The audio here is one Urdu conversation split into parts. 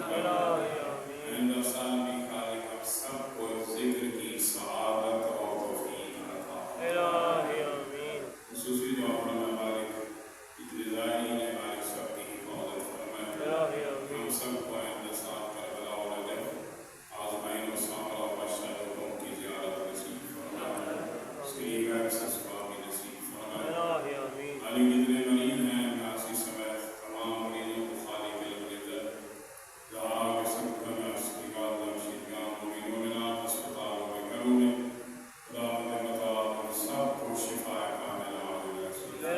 آئندہ سال بھی خالق ہم سب کو ذکر کی سعادت اور توفیق عطا فرمائے۔ خصوصی دعا فرمائے مالک اتنے ظاہرین ہے مالک سب کی حفاظت فرمائے۔ ہم سب کو آئندہ سال کربلا و نجف آزمائن و سامرا و مشہدوں کی زیارت نصیب فرمائے۔ سری ایکسس کو بھی نصیب فرمائے۔ مالک جتنے مریض ہیں ناسی سمیت تمام مریضوں کو خالق العزت دعا کے سب کا ناسکیگات نمشیدگان مبین مومنات اسپتالوں میں گھروں میں خدا مطابق سب کو شفا کامل عاجل رسول اور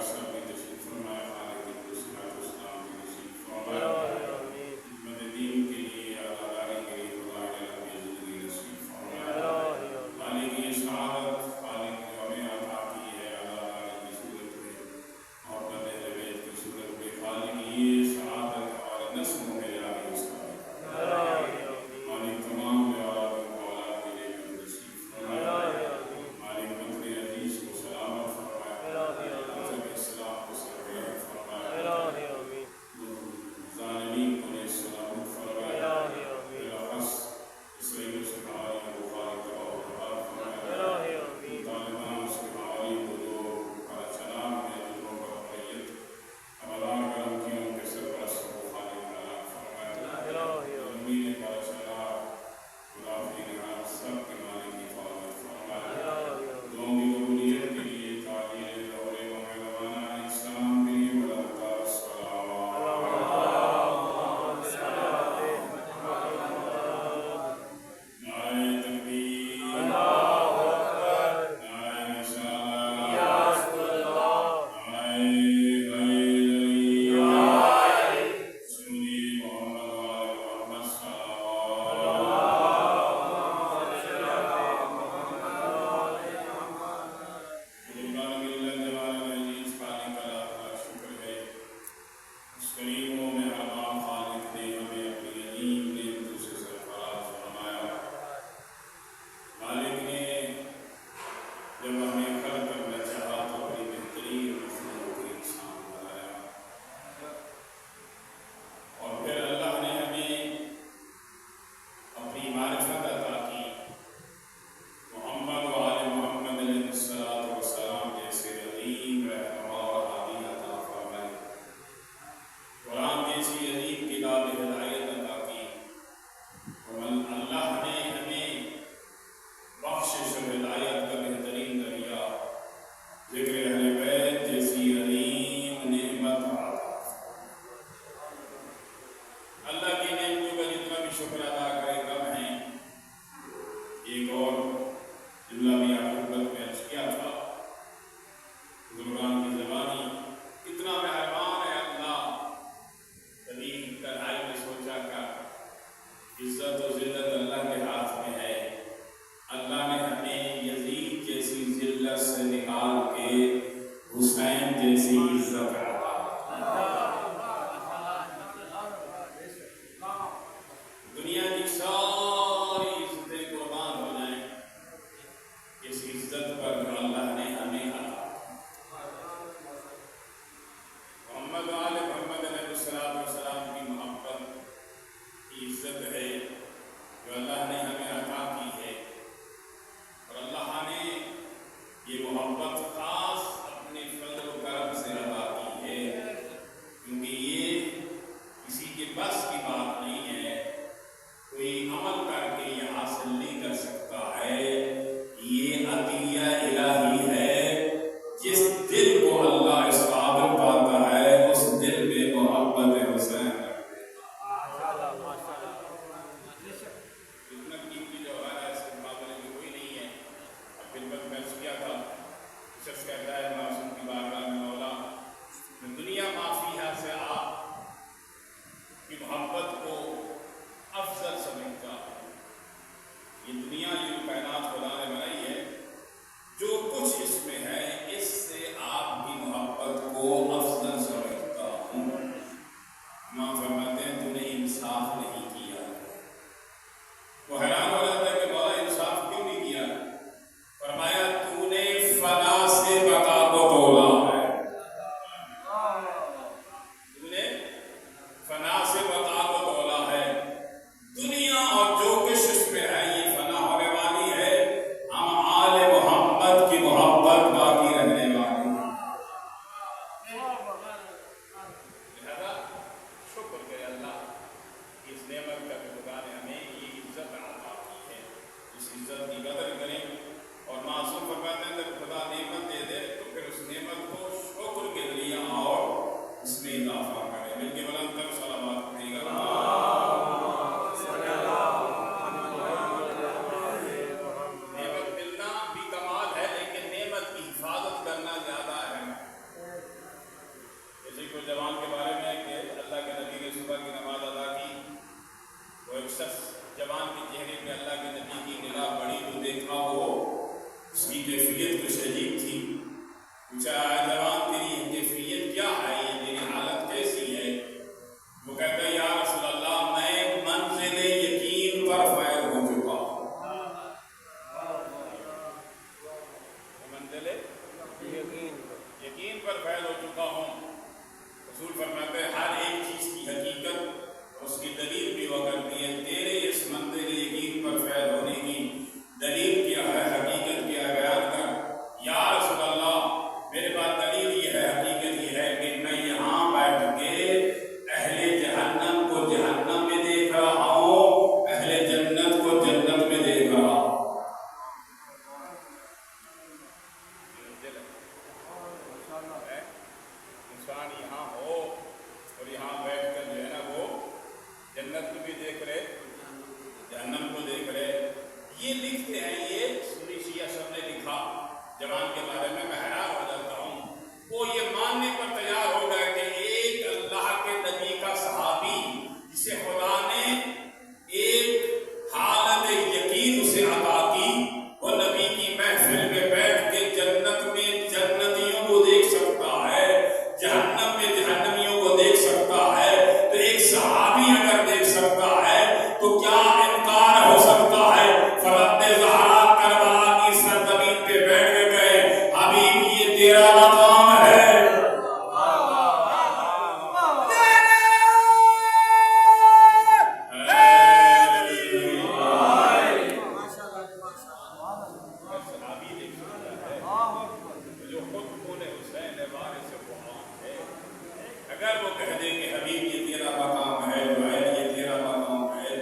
سب کی تشریف فرمائے خالق الصلاۃ والسلام کی نصیب فرمائے۔ خدمت دین کے لیے عطاداری کے لیے خدا نے لمبی زندگی نصیب فرمائے۔ خالق یہ سعادت خالق جو ہمیں عطا کی ہے عطاداری کی صورت میں محبت جوید کی صورت میں خالق یہ سعادت ہمارے نسلوں میں جاری ثابت مالک تمام بیارات کو اولاد کے لے کر نصیب فرمائے۔ مالک مطر عزیز کو سلامت فرمائے، مطر اسلام کو سربراہ فرمائے، ظالمین کو نے سلامت فرمائے، بالاخص اسرائیل سے حواریوں کو خالق تباہ و برباد فرمائے، طالبان سے حواریوں کو جو سلام ہے جنہوں پر اقلیت حملان کرم کی ان کے سرپرست کو خالق ہلاک فرمائے، امین بادشاہ خلافی نگران سب کے مالک حفاظت فرمائے۔ دعاؤں کی قبولیت کے لیے تعلیم دور مولانا اسلام کے لیے بلندتا الصلاوات۔ نعرہ تکبیر، نعرہ رسالت، نعرہ حیدری، سنی محمد وآل محمد صلوات۔ بزرگان ملت جوان عزیز خالق اللہ کا شکر ہے اس کریم و مہربان خالق نے ہمیں اپنی عظیم نعمتوں سے سرفراز فرمایا۔ مالک نے جب ہمیں خلق کرنا چاہا تو اپنی بہترین مخلوق کو انسان بنایا اور پھر اللہ نے ہمیں اپنی معرفت عطا کی۔ محمد و آل محمد علیہ الصلوۃ والسلام جیسے عظیم رہنما اور ہادی عطا فرمائے، قرآن جیسی عظیم کتاب ہدایت عطا کی، اور اللہ نے ہمیں بخشش و ہدایت کا بہترین ذریعہ ذکر اہل بیت جیسی عظیم نعمت عطا فرمائے۔ اللہ کی نعمتوں کا جتنا بھی شکر ادا کرے کم ہے۔ ایک اور جملہ بھی آپ خدمت میں عرض کیا تھا بزرگان کی زبانی، اتنا مہربان ہے اللہ، کبھی تنہائی میں سوچا کا عزت و ذلت اللہ کے ہاتھ میں ہے۔ اللہ نے ہمیں یزید جیسی ذلت سے نکال کے حسین جیسی عزت عطا دنیا کی ساری عزتیں قربان ہو جائیں اس عزت پر جو اللہ نے ہمیں عطا۔ محمد و آل محمد علیہ الصلوۃ والسلام کی محبت کی عزت ہے جو اللہ نے ہمیں عطا کی ہے، اور اللہ نے یہ محبت خاص اپنے فضل و کرم سے عطا کی ہے، کیونکہ یہ کسی کے بس کی بات نہیں ہے، کوئی عمل کر کے یہ حاصل نہیں کر سکتا ہے، یہ عطیہ الہی ہے۔ جس دل کو اللہ اس قابل پاتا ہے اس دل میں محبت حسین رکھ دیتا ہے۔ اتنا قیمتی جوہر ہے، اس کے مقابلے میں کوئی نہیں ہے۔ اب خدمت میں عرض کیا تھا لہذا شکر کرے اللہ اس نعمت کا کہ خدا نے ہمیں یہ عزت عطا کی ہے، اس عزت کی قدر کریں۔ اور معصوم فرماتے ہیں جب خدا نعمت دے دے تو پھر اس نعمت کو شکر کے ذریعے اور اس میں اضافہ کریں۔ مل کے بلند کر صلوات پڑھیے گا۔ نعمت ملنا بھی کمال ہے لیکن نعمت کی حفاظت کرنا زیادہ اہم ہے۔ جیسے کوئی جوان کے بارے میں ہے کہ اللہ کے نبی نے صبح کی نماز ادا کی، وہ ایک شخص جوان کے چہرے پہ اللہ کے نبی کی نگاہ پڑی تو دیکھا وہ اس کی کیفیت کچھ عجیب تھی۔ پوچھا جوان تیری کیفیت کیا ہے، یہ تیری حالت کیسی ہے؟ وہ کہتا ہے یا رسول اللہ میں منزل یقین پر فائز ہو چکا ہوں۔ منزل یقین پر فائز ہو چکا ہوں۔ رسول فرماتے ہیں ہر ایک چیز کی حقیقت اس کی دلیل بھی ہوا کرتی ہے۔ تیرے اس منزل یقین پر فائز ہونے کی دلیل کیا ہے، حقیقت کیا ہے، بیان کر۔ یا رسول اللہ میرے پاس دلیل یہ ہے، حقیقت یہ ہے کہ میں یہاں بیٹھ کے اہل جہنم کو جہنم میں دیکھ رہا ہوں، اہل جنت کو جنت میں دیکھ رہا ہوں۔ انسان یہاں ہو اور یہاں بیٹھ کر جو ہے نا وہ جنت کو بھی دیکھ رہے، جہنم کو دیکھ رہے۔ یہ لکھتے ہیں، یہ سنی شیعہ سب نے لکھا جوان کے بارے میں، میں حیران ہو جاتا ہوں۔ وہ یہ ماننے پر تیار ہو گئے کہ ایک اللہ کے نبی کا صحابی جسے خدا نے ایک حالت یقین اسے عطا کی، وہ نبی کی محفل میں بیٹھ کے جنت میں جنتیوں کو دیکھ سکتا ہے، جہنم میں جہنمیوں کو دیکھ سکتا ہے۔ تو ایک صحابی اگر دیکھ سکتا ہے تو کیا انکار ہو سکتا ہے؟ فرحت زہرا کربلا کی سرزمین پہ بیٹھ کے گئے حبیب یہ تیرا مقام ہے۔ جو خود خون حسین وارث قرآن ہے، اگر وہ کہہ دے کہ حبیب یہ تیرا مقام ہے، جوہر یہ تیرا مقام ہے،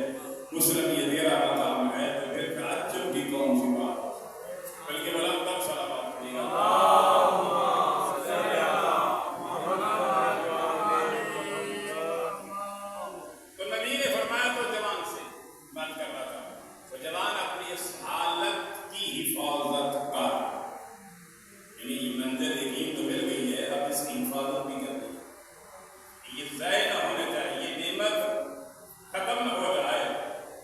مسلم یہ تیرا مقام ہے، تو پھر تعجب کی کون سی بات ہے؟ بلکہ بلند تب صلوات پڑھیے گا۔ تو نبی نے فرمایا تو جوان سے بات کر رہا تھا، تو جوان اپنی اس حالت کی حفاظت کر، یعنی منزل یقین تو مل گئی ہے، اب اس کی حفاظت بھی کرنی ہے، یہ ضائع نہ ہونے چاہیے، نعمت ختم نہ ہو جائے۔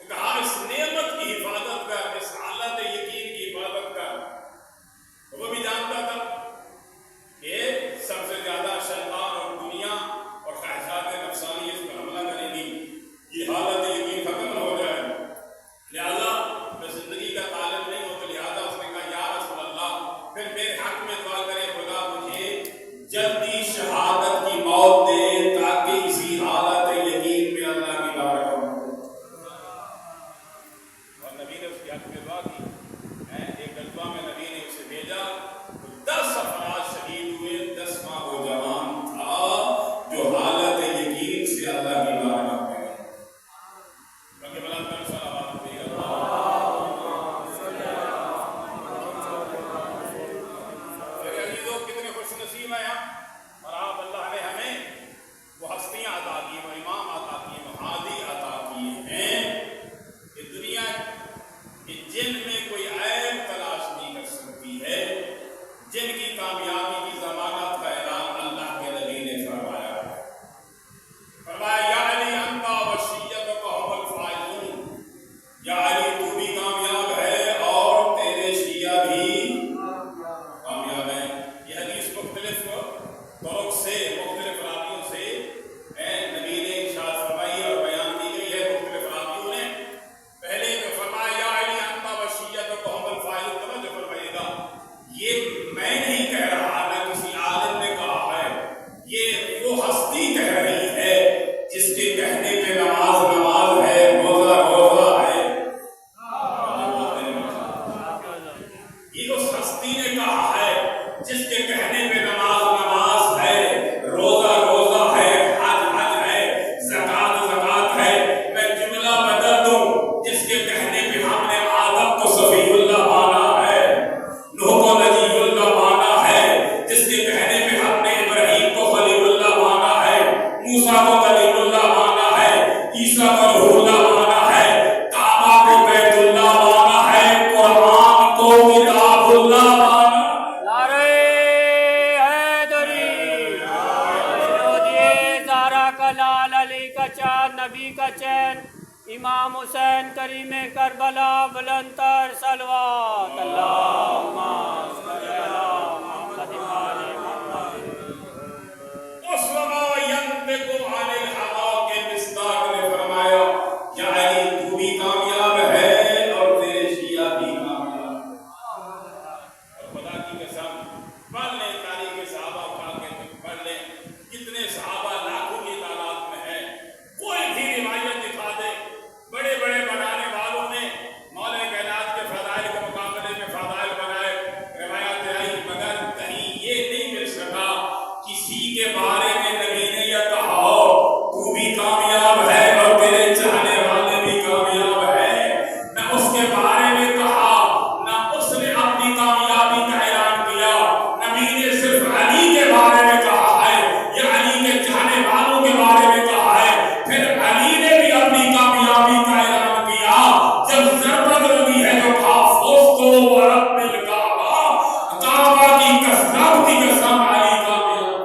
کہا اس نعمت کی حفاظت کر، اس حالت یقین کی حفاظت کر۔ وہ بھی جانتا تھا کہ سب سے زیادہ شیطان اور دنیا اور خواہشات نفسانی اس پر حملہ کریں گی، یہ حالت یقین ختم نہ ہو جائے۔ لہذا میں زندگی کا طالب نہیں ہوں، تو لہذا اس نے کہا یا رسول اللہ پھر میرے حق میں دعا کرے خدا مجھے جلدی شہادت کی موت دے تاکہ اسی حالت یقین میں اللہ کی بارگاہ میں۔ اور نبی نے اس کے حق میں دعا کی۔ ایک غزوہ میں نبی نے اسے بھیجا، 10 افراد شہید ہوئے، 10واں وہ جوان تھا جو حالت یقین سے اللہ کی بارگاہ میں گیا۔ بلکہ بلند کر صلوات پڑھیے گا۔ میرے عزیزوں کتنے خوش نصیب ہیں ہم، اور آپ اللہ نے ہمیں وہ ہستیاں عطا کی، وہ امام عطا کیے، وہ ہادی عطا کیے ہیں کہ دنیا کہ جن میں کوئی عیب تلاش نہیں کر سکتی ہے، جن کی کامیابی کی ضمانت کا اعلان اللہ کے نبی نے فرمایا ہے۔ فرمایا یا علی انت وشیتک هم الفائزون، یا علی تو بھی کامیاب ہے اور تیرے شیعہ بھی کامیاب ہیں۔ یہ حدیث مختلف طرق سے، مختلف راویوں سے نبی نے ارشاد فرمائی اور بیان کی گئی ہے مختلف راویوں نے۔ پہلے جو فرمایا یا علی انت وشیتک هم الفائزون، توجہ فرمائیے گا، یہ میں نہیں کہہ رہا، نہ کسی عالم نے کہا ہے، یہ وہ ہستی کہہ رہی ہے جس کے کہنے پہ نماز نماز ہے، روزہ روزہ ہے۔ یہ اس ہستی نے کہا ہے جس کے کہنے پہ نماز نماز ہے، جلال علی کا چاند نبی کا چین امام حسین کریم کربلا بلند تر صلوات اللہم صلی علی محمد و آل محمد. اس وقت ینطق عن الہوا کے مصداق نے فرمایا یا علی تو بھی کامیاب ہے اور تیرے شیعہ بھی کامیاب ہے. اور خدا کی قسم پڑھ لیں تاریخ صحابہ اٹھا کے پڑھ لیں کتنے صحابہ لاکھوں کی تعداد میں ہیں. کوئی بھی روایت دکھا دے بڑے بڑے بنانے والوں نے مولا کائنات کے فضائل کے مقابلے میں فضائل بنائے روایات آئی مگر کہیں یہ نہیں مل سکا کسی کے بارے میں نبی نے یہ کہا ہو تو بھی کامیاب ہے اور تیرے چاہنے والے بھی کامیاب ہے. نہ اس کے بارے میں کہا نہ اس نے اپنی کامیابی کا اعلان کیا. نبی نے صرف علی کے بارے میں کہا ہے یا علی کے چاہنے والوں کے بارے میں کہا ہے. پھر علی نے بھی اپنی کامیابی کا اعلان کیا جب ضرورت لگی ہے تو کہا فوزتو ورب الکعبہ کعبہ کی قسم کی قسم علی کامیاب.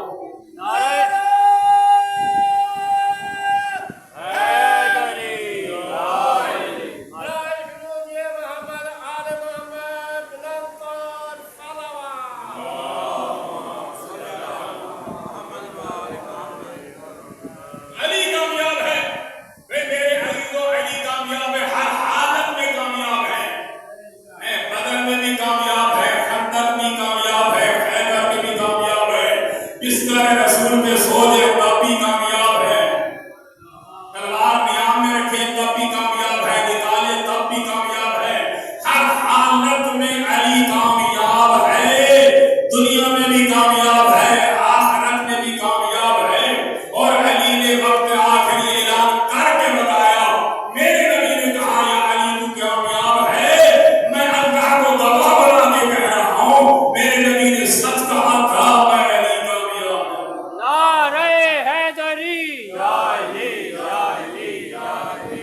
علی کامیاب ہے. میرے عزیزو علی کامیاب ہے ہر حالت میں کامیاب ہے. بدر میں بھی کامیاب ہے خندق بھی کامیاب ہے خیبر میں بھی کامیاب ہے بستر رسول پہ سو جائے تب بھی کامیاب ہے. تلوار نیام میں رکھے تب بھی کامیاب ہے نکالے تب بھی کامیاب ہے. ہر حالت میں علی کامیاب ہے. دنیا میں بھی کامیاب ہے آخرت میں بھی کامیاب ہے. اور علی نے وقت آخری اعلان کر کے بتایا میرے نبی نے کہا یا علی تو کامیاب ہے. میں اللہ کو گواہ بنا کے کہہ رہا ہوں میرے نبی نے سچ کہا تھا میں علی کامیاب ہوں. نعرہ حیدری یا علی یا علی یا علی.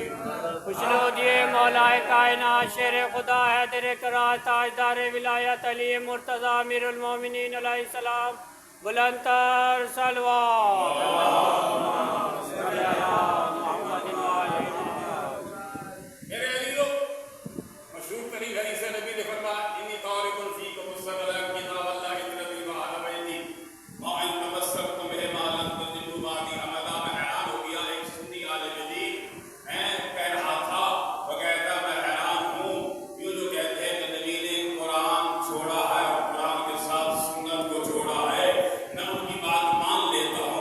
خوشنو دیے مولا کائنات شیر خدا حیدر کرار تاجدار ولایت علی مرتضی امیر المومنین علیہ السلام بلند تر صلوات اللہم صلی علی محمد و آل محمد. میرے عزیزو مشہور ترین حدیث نبی نے فرمایا انی طارق فیکم السلام کتاب اللہ الذی وعد بیتی ما ان تمسکتم بہما لن تضلوا بعدی ابدا. میں حیران ہو گیا ایک سنی عالم دین کہہ رہا تھا وہ کہتا میں حیران ہوں یوں جو کہتے ہیں کہ نبی نے قرآن چھوڑا ہے اور قرآن کے ساتھ سنت کو چھوڑا ہے. میں ان کی بات مان لیتا ہوں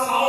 100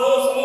200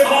100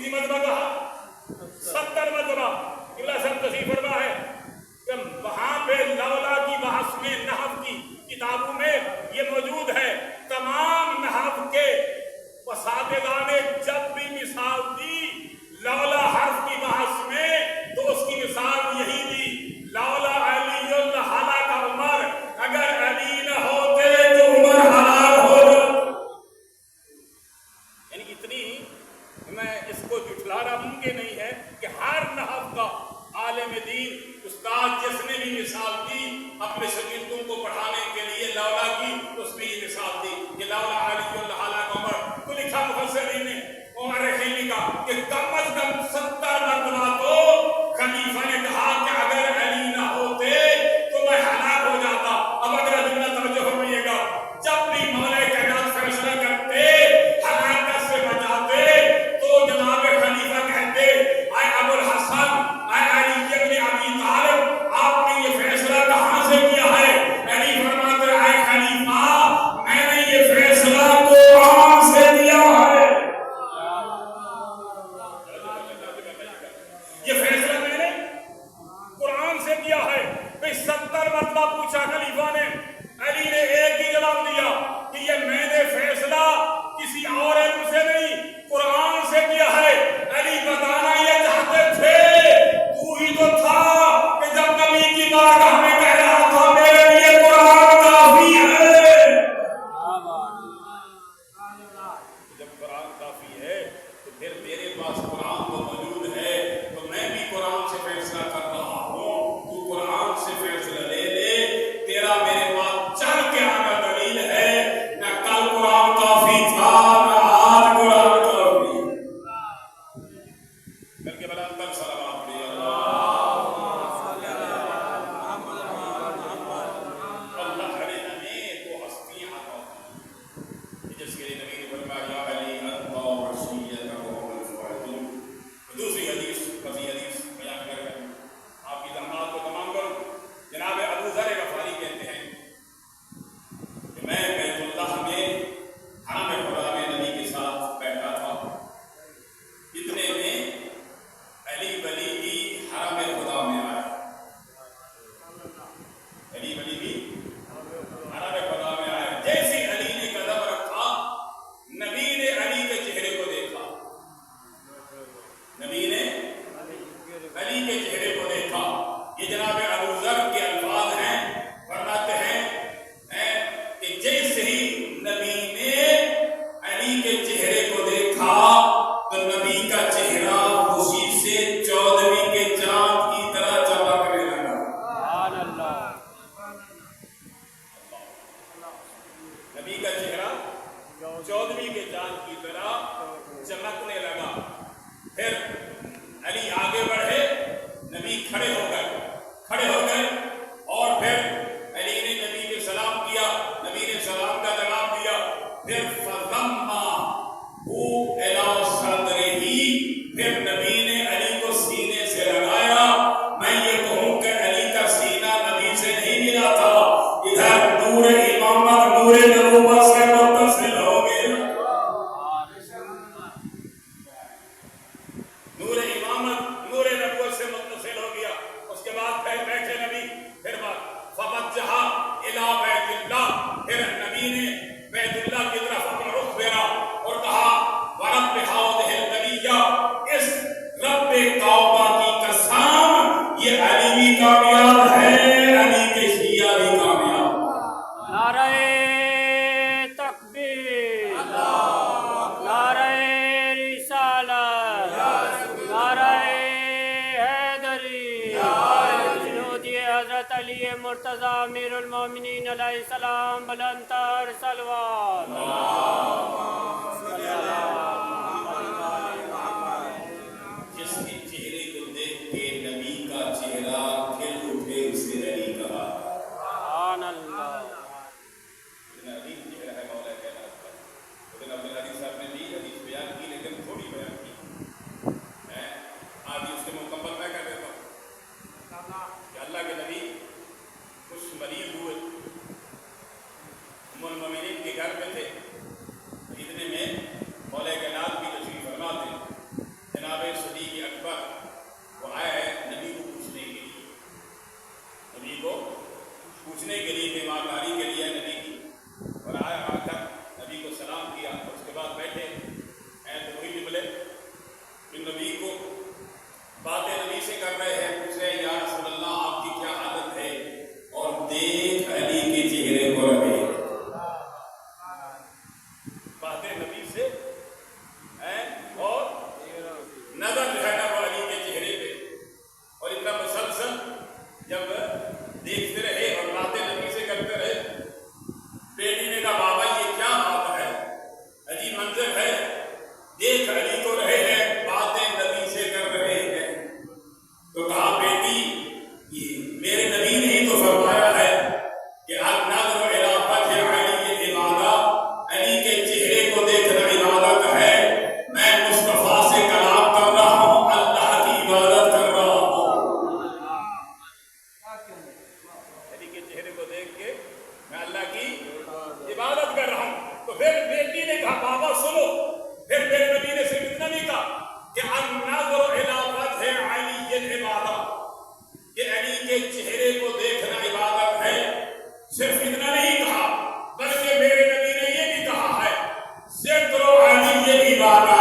کتنی مرتبہ کہا؟ 70 مرتبہ. قبلہ صاحب تشریف فرما ہے کہ وہاں پہ لولا کی بحث میں نحو کی کتابوں میں یہ موجود ہے. تمام نحو کے اساتذہ نے جب بھی مثال دی لولا حرف کی بحث میں تو اس کی مثال یہی دی. لولا علی الحلق عمر، اگر علی نہ ہوتے تو عمر ہلاک ہو جاتا. یعنی اتنی میں اس کو جھٹلانا ممکن نہیں ہے کہ ہر نحو کا عالم دین استاد جس نے بھی مثال دی اپنے شاگردوں کو پڑھانے کے لیے لولا کی، اس نے یہ مثال دی کہ لولا علی الحلق عمر. تو لکھا مفسرین نے عمر خیلی کا کہ کم از کم 70 مرتبہ تو خلیفہ نے کہا کہ اگر علی نہ ہوتے تو میں ہلاک ہو جاتا. اب اگر ادنا توجہ فرمائیے گا، جب بھی مولا کائنات فیصلہ کرتے ہلاکت سے بچاتے تو جناب خلیفہ کہتے اے ابو الحسن، اے علی ابن ابی طالب، آپ نے یہ فیصلہ کہاں سے کیا ہے؟ علی فرماتے اے خلیفہ، میں نے یہ فیصلہ قرآن سے کیا ہے. یہ فیصلہ میں نے قرآن سے کیا ہے. 70 مرتبہ پوچھا خلیفہ نے، علی نے ایک ہی جواب دیا کہ یہ میں نے فیصلہ کسی اور علم سے نہیں قرآن سے کیا ہے. علی بتانا یہ چاہتے تھے تو ہی تو تھا کہ جب نبی کی بارگاہ میں کہہ رہا تھا میرے لیے قرآن کافی ہے. جب قرآن کافی ہے تو پھر میرے پاس قرآن تو موجود ہے تو میں بھی قرآن سے فیصلہ کر رہا ہوں. تو قرآن سے فیصلہ لے لے، تیرا میرے پاس چل کے آنا دلیل ہے. نہ کل قرآن کافی تھا نہ آج قرآن کافی. بلکہ بلا اندر سلامات پڑھی اللہ علیہ نے وہ ہستیاں عطا کی جس کے لیے نبی نے فرمایا یا علی انت وصیتک والفائدون. دوسری حدیث فصیح حدیث بیان کر کے آپ کی زحمات کو تمام کروں. جناب ابو ذر غفاری کہتے ہیں کہ میں بیت اللہ میں حرم خدا میں نبی کے ساتھ بیٹھا تھا. اتنے میں علی ولی بھی حرم خدا میں آیا. علی ولی بھی حرم خدا میں آیا. جیسے علی نے قدم رکھا نبی نے علی کے چہرے کو دیکھا. نبی نے علی کے چہرے کو دیکھا. یہ جناب ابو ذر کے الفاظ ہیں. فرماتے ہیں کہ جیسے ہی نبی نے علی کے چہرے کو دیکھا تو نبی کا چہرہ خوشی سے 14ویں کے چاند کی طرح چمکنے لگا. سبحان اللہ. نبی کا چہرہ 14ویں کے چاند کی طرح چمکنے لگا. پھر علی آگے بڑھے، نبی کھڑے ہو گئے اور پھر علی نے نبی کے سلام کیا. نبی نے سلام کا جواب دیا. پھر فضما وہ الی صدرہ، پھر نبی نے علی کو سینے سے لگایا. میں یہ کہوں کہ علی کا سینہ نبی سے نہیں ملا تھا، ادھر نور امامت نور نبوت سے متصل ہو گیا. نور امامت نور نبوت سے متصل ہو گیا. اس کے بعد پھر بیٹھے نبی. پھر فوجہ الی بیت اللہ، پھر نبی نے بیت اللہ کی طرف اپنا رخ پھیرا اور کہا ورب ہذہ النبیہ، اس رب کعبہ کی قسم یہ علی بھی کامیاب ہے، علی کے شیعہ بھی کامیاب. نعرہ تکبیر، نعرہ رسالت، نعرہ حیدری، جنودی حضرت علی مرتضی امیر المومنین علیہ السلام. بلندتر صلوات. جس کے چہرے کو دیکھ کے نبی کا چہرہ کھل اٹھے اسے علی کہا. سبحان اللہ. علی چہرہ ہے مولا کائنات کا. لیکن عبد الحدیث صاحب نے بھی حدیث بیان کی لیکن تھوڑی بیان کی. آج اس کے مکمل میں کر دیتا ہوں کہ اللہ کے نبی کچھ مریض ہوئے، ام المومنین کے گھر میں تھے. اتنے میں مولا کائنات کہ النظر الی وجہ علی عبادت، کہ علی کے چہرے کو دیکھنا عبادت ہے۔ صرف اتنا نہیں کہا بلکہ میرے نبی نے یہ بھی کہا ہے ذکر علی عبادت،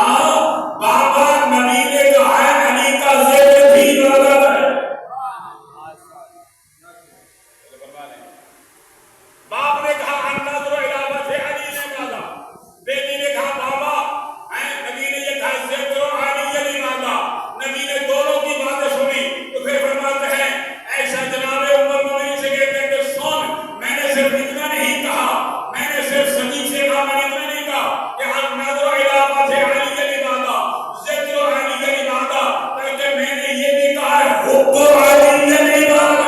بابا نبی نے کہا ہے علی کا ذکر بھی عبادت ہے۔ باپ نے کہا النظر الی وجہ علی عبادت، بیٹی نے کہا بابا نبی نے یہ کہا ذکر علی عبادت، نبی نے دونوں کی باتیں سنی تو پھر فرماتے ہیں ایسا جناب عمر مومنین سے کہتے ہیں کہ سن، میں نے صرف اتنا نہیں کہا، میں نے صرف سنی سے کہا، میں نے اتنا نہیں کہا کہ النظر الی وجہ علی عبادت، ذکر علی عبادت، بلکہ میں نے یہ بھی کہا ہے حب علی عبادت۔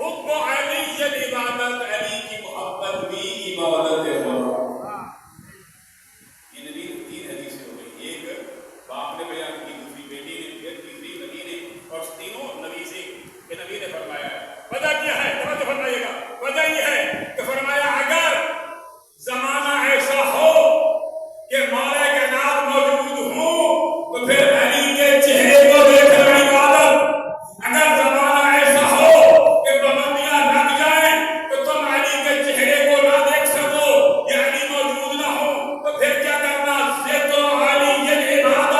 حب علی عبادت، علی کی محبت بھی عبادت ہے۔ یہ نبی کی تین حدیثیں ہو گئی، ایک باپ نے بیان کی، دوسری بیٹی نے، پھر تیسری نبی نے، اور تینوں نبی سے کہ نبی نے فرمایا ہے۔ وجہ کیا ہے؟ توجہ فرمائیے گا، وجہ یہ ہے کہ فرمایا اگر زمانہ ایسا ہو کہ مولا کائنات موجود ہوں تو پھر علی کے چہرے کو دیکھنا عبادت۔ اگر زمانہ ایسا ہو کہ پابندیاں لگ جائیں تو تم علی کے چہرے کو نہ دیکھ سکو، یا علی موجود نہ ہو تو پھر کیا کرنا؟ ذکر علی عبادت،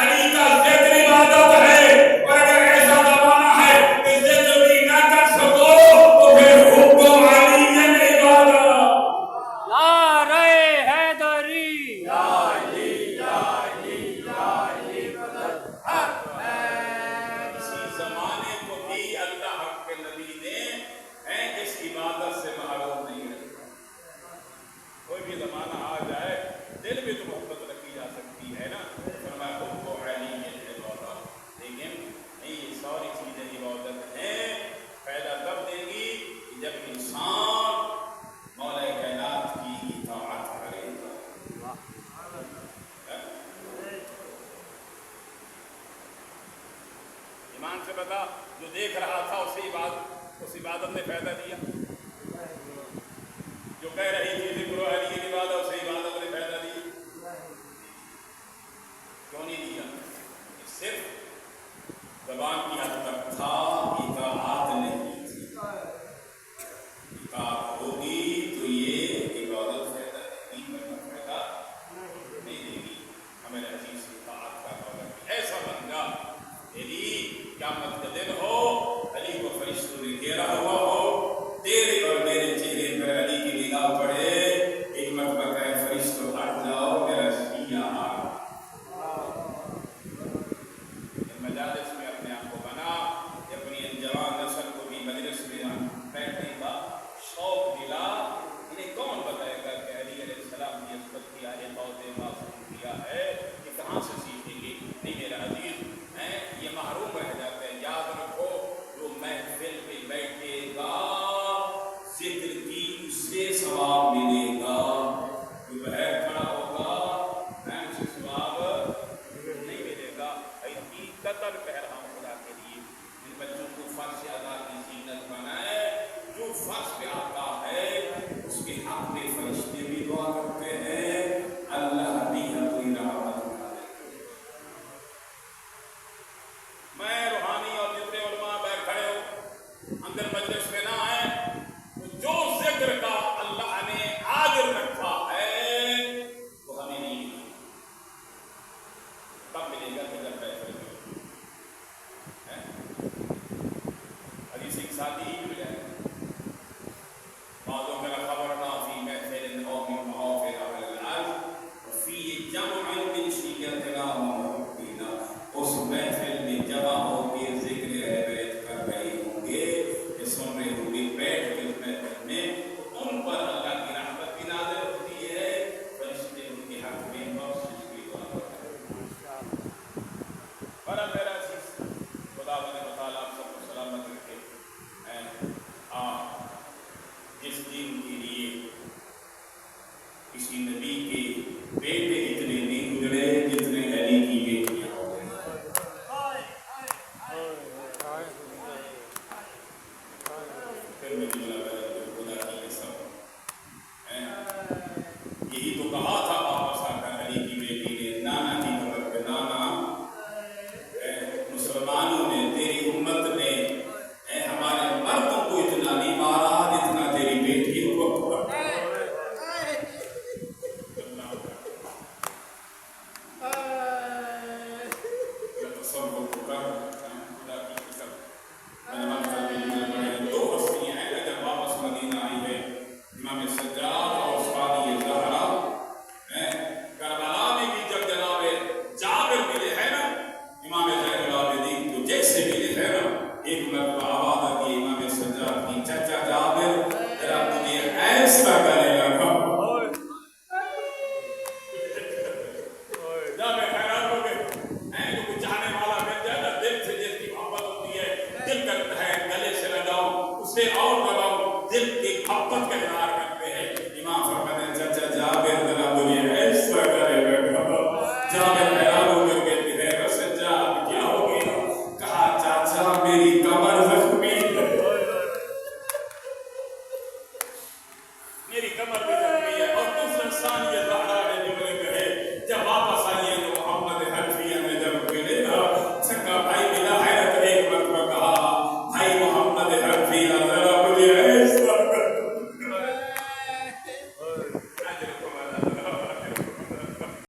علی کا ذکر عبادت ہے۔ اور اگر ایسا زمانہ ہے کہ ذکر بھی نہ کر سکو تو پھر حب علی عبادت۔ نعرہ حیدری، اسی زمانے کو بھی اللہ کے نبی نے اس عبادت سے محروم نہیں رکھا۔ کوئی بھی زمانہ آ جائے دل میں تو محبت رکھی جا سکتی ہے نا، فرمایا حب علی عبادت، لیکن نہیں یہ ساری چیزیں عبادت ہیں، فائدہ تب دے گی کہ جب انسان مولا کائنات کی اطاعت کرے گا۔ ایمان سے بتا، جو دیکھ رہا تھا اس عبادت نے فائدہ دیا؟ جو کہہ رہی تھی ذکر علی عبادت، اسے عبادت نے فائدہ دیا؟ کیوں نہیں دیا؟ صرف زبان کی حد تک تھا، اطاعت نہیں تھی۔ اطاعت ہوگی تو یہ عبادت فائدہ دے گی، ورنہ فائدہ نہیں دے گی۔ ہمیں عزیز سے اطاعت کا پابند ایسا بن گا علی قیامت کا دن ہو، علی کو فرشتوں نے گھیرا ہوا ہو، دیر اللہ وسلم خدا کی قسم یہی تو کہا تھا واپس آ کر علی کی بیٹی نے نانا کی قبر پہ نانا مسلمانوں نے تیری امت نے ہمارے مردوں کو اتنا نہیں مارا جتنا تیری بیٹی کو